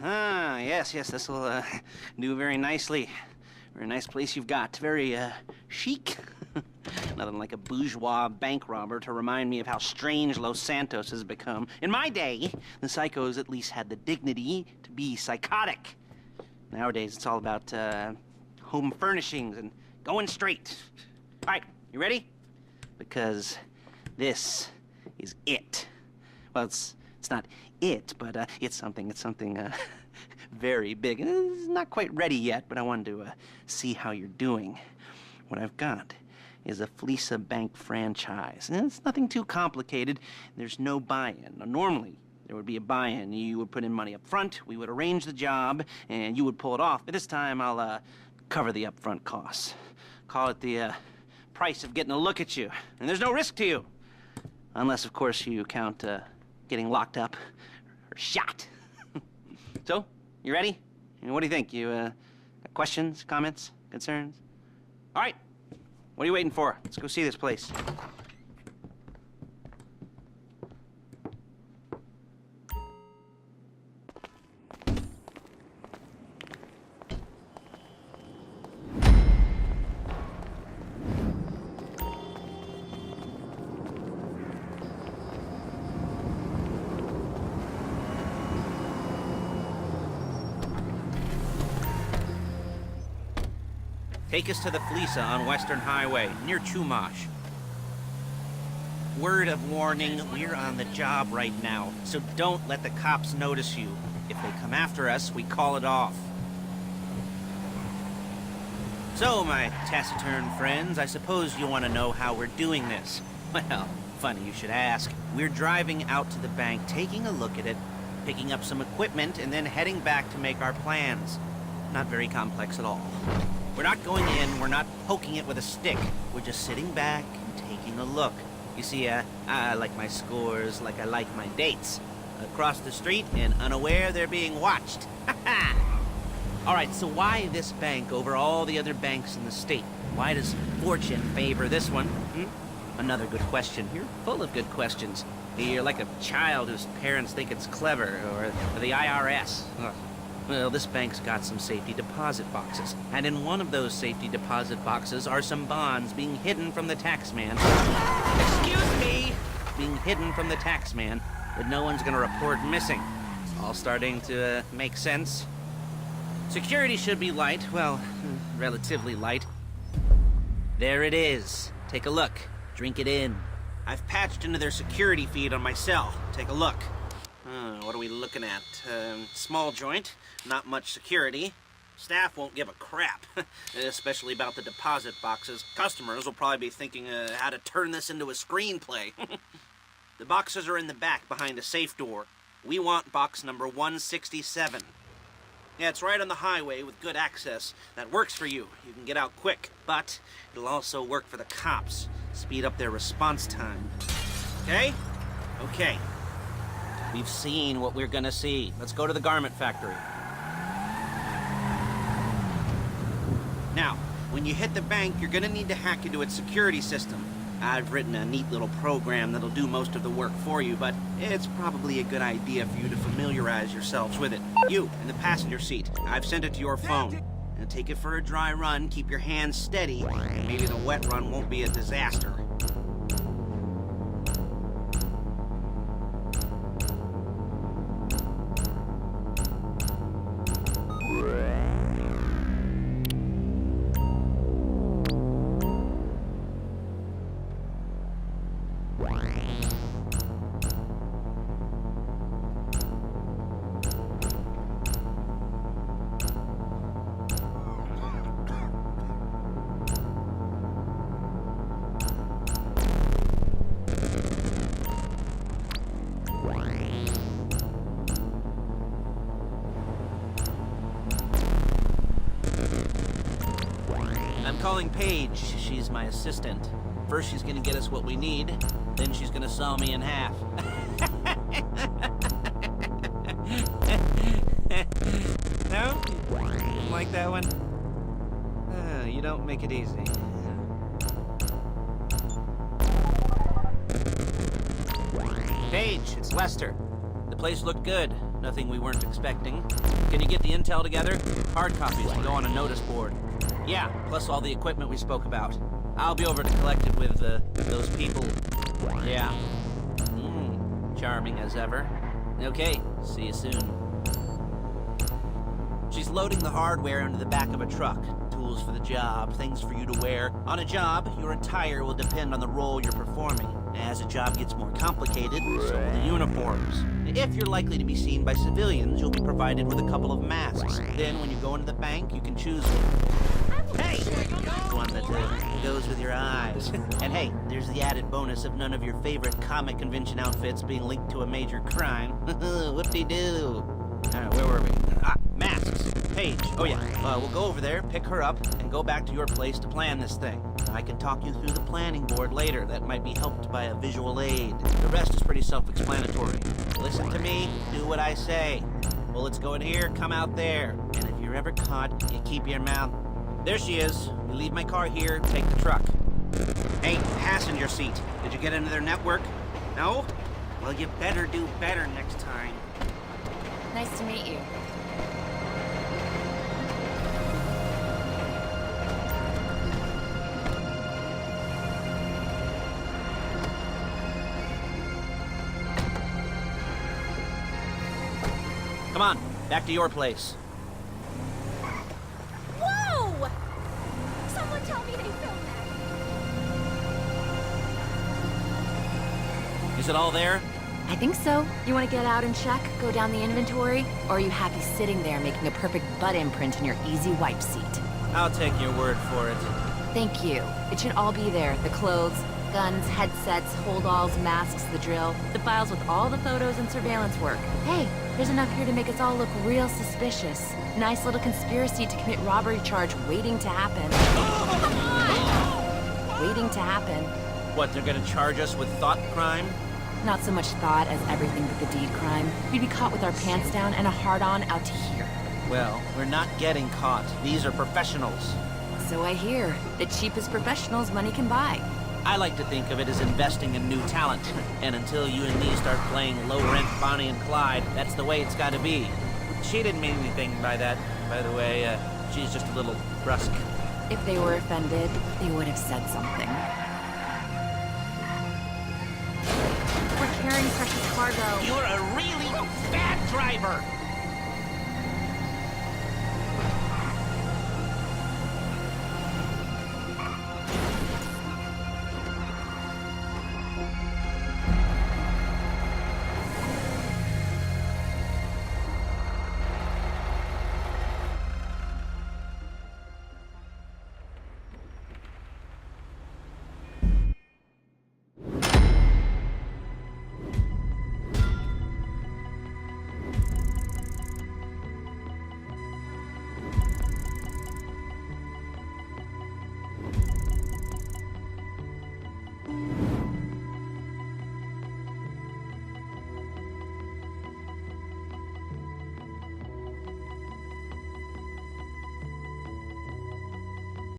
Ah, yes, this'll do very nicely. Very nice place you've got. Very chic. Nothing like a bourgeois bank robber to remind me of how strange Los Santos has become. In my day, the psychos at least had the dignity to be psychotic. Nowadays, it's all about home furnishings and going straight. All right, you ready? Because this is it. Well, it's not it, but it's something very big. It's not quite ready yet, but I wanted to see how you're doing. What I've got is a Fleesa Bank franchise. And it's nothing too complicated. There's no buy-in. Now, normally, there would be a buy-in. You would put in money up front, we would arrange the job, and you would pull it off. But this time, I'll cover the upfront costs. Call it the price of getting a look at you. And there's no risk to you. Unless, of course, you count getting locked up or shot. So, you ready? What do you think? You got questions, comments, concerns? All right. What are you waiting for? Let's go see this place. Take us to the Fleesa on Western Highway, near Chumash. Word of warning, we're on the job right now, so don't let the cops notice you. If they come after us, we call it off. So, my taciturn friends, I suppose you want to know how we're doing this. Well, funny you should ask. We're driving out to the bank, taking a look at it, picking up some equipment, and then heading back to make our plans. Not very complex at all. We're not going in, we're not poking it with a stick. We're just sitting back and taking a look. You see, I like my scores like I like my dates. Across the street and unaware they're being watched. All right, so why this bank over all the other banks in the state? Why does fortune favor this one? Another good question. You're full of good questions. You're like a child whose parents think it's clever, or the IRS. Ugh. Well, this bank's got some safety deposit boxes, and in one of those safety deposit boxes are some bonds being hidden from the taxman. Excuse me! Being hidden from the taxman, but no one's gonna report missing. All starting to make sense. Security should be light, well, relatively light. There it is. Take a look. Drink it in. I've patched into their security feed on my cell. Take a look. What are we looking at? Small joint, not much security. Staff won't give a crap, especially about the deposit boxes. Customers will probably be thinking how to turn this into a screenplay. The boxes are in the back behind a safe door. We want box number 167. Yeah, it's right on the highway with good access. That works for you. You can get out quick, but it'll also work for the cops. Speed up their response time. Okay? Okay. We've seen what we're gonna see. Let's go to the garment factory. Now, when you hit the bank, you're gonna need to hack into its security system. I've written a neat little program that'll do most of the work for you, but it's probably a good idea for you to familiarize yourselves with it. You, in the passenger seat, I've sent it to your phone. Now take it for a dry run, keep your hands steady, and maybe the wet run won't be a disaster. I'm calling Paige. She's my assistant. First she's gonna get us what we need, then she's gonna saw me in half. No? Didn't like that one? You don't make it easy. Paige, it's Lester. The place looked good. Nothing we weren't expecting. Can you get the intel together? Hard copies to go on a notice board. Yeah, plus all the equipment we spoke about. I'll be over to collect it with, those people. Yeah. Charming as ever. Okay, see you soon. She's loading the hardware into the back of a truck. Tools for the job, things for you to wear. On a job, your attire will depend on the role you're performing. As a job gets more complicated, so will the uniforms. If you're likely to be seen by civilians, you'll be provided with a couple of masks. Then, when you go into the bank, you can choose one. Hey! One that goes with your eyes. And hey, there's the added bonus of none of your favorite comic convention outfits being linked to a major crime. Whoop-de-doo. Alright, where were we? Masks. Paige. Oh yeah, we'll go over there, pick her up, and go back to your place to plan this thing. I can talk you through the planning board later. That might be helped by a visual aid. The rest is pretty self-explanatory. Listen to me, do what I say. Bullets go in here, come out there. And if you're ever caught, you keep your mouth... There she is. You leave my car here, take the truck. Hey, passenger seat. Did you get into their network? No? Well, you better do better next time. Nice to meet you. Come on, back to your place. Whoa! Someone tell me they filmed that. Is it all there? I think so. You want to get out and check? Go down the inventory? Or are you happy sitting there making a perfect butt imprint in your easy wipe seat? I'll take your word for it. Thank you. It should all be there. The clothes, guns, headsets, holdalls, masks, the drill. The files with all the photos and surveillance work. Hey, there's enough here to make us all look real suspicious. Nice little conspiracy to commit robbery charge waiting to happen. Waiting to happen. What, they're gonna charge us with thought crime? Not so much thought as everything but the deed crime. We'd be caught with our pants down and a hard-on out to here. Well, we're not getting caught. These are professionals. So I hear. The cheapest professionals money can buy. I like to think of it as investing in new talent. And until you and me start playing low-rent Bonnie and Clyde, that's the way it's gotta be. She didn't mean anything by that, by the way. She's just a little brusque. If they were offended, they would have said something. We're carrying precious cargo. You're a really bad driver!